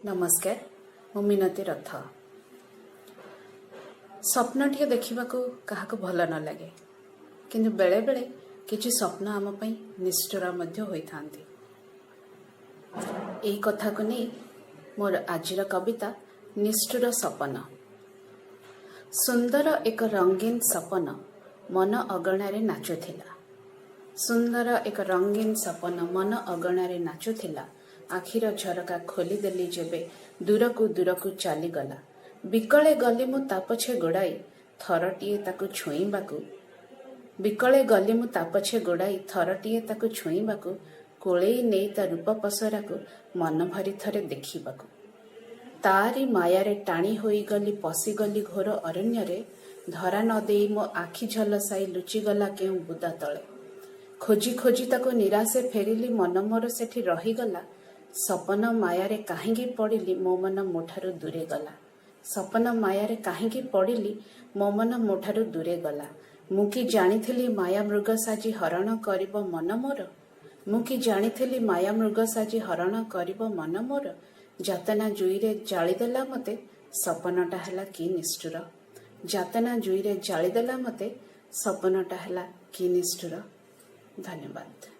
नमस्कार मु मिनती रथ स्वप्नटी देखा क्या भल न लगे किंतु बेले बेले किसी स्वप्न आम निष्ठुर होता यही कथा को नहीं मोर आजिर कविता निष्ठुर सपन। सुंदर एक रंगीन सपन मन अगणार नाचुला। सुंदर एक रंगीन सपन मन अगणार नाचुला। आखिर झरका खोलीदेली जेबे दूर को चलीगला। बिकले गली मु तापछे गोड़ाई थरटीए ताकू छुईबाकू। बिकले गली मु तापछे गोड़ाई थरटीए ताकू छुईबाकू। कोलेई नेई ता रूप पसरा को मन भरी थरे देखिबाकू। तारी मायारे टाणी होई गली पशिगली घोर अरण्य रे। धरा न देई मो आखि झलसाई लुचिगला केउ बुदा तले। खोजी खोजी ताको निराशे फेरिली मन मोर सेठी रहीगला। सपन मायारे काहींकी पड़िली मो मन मोठारू दूरे गला। सपन मायारे काहींकी पड़िली मो मन मोठारू दूरे गला। मुकी जानिथिली माया मृग साजी हरण करिब मन मोर। मुकी जानिथिली माया मृग साजी हरण करिब मन मोर। जातना जुईरे जाळीदेला मते सपनटा हैला कि निष्ठुर। जातना जुईरे जाळीदेला मते सपनटा हैला कि निष्ठुर। धन्यवाद।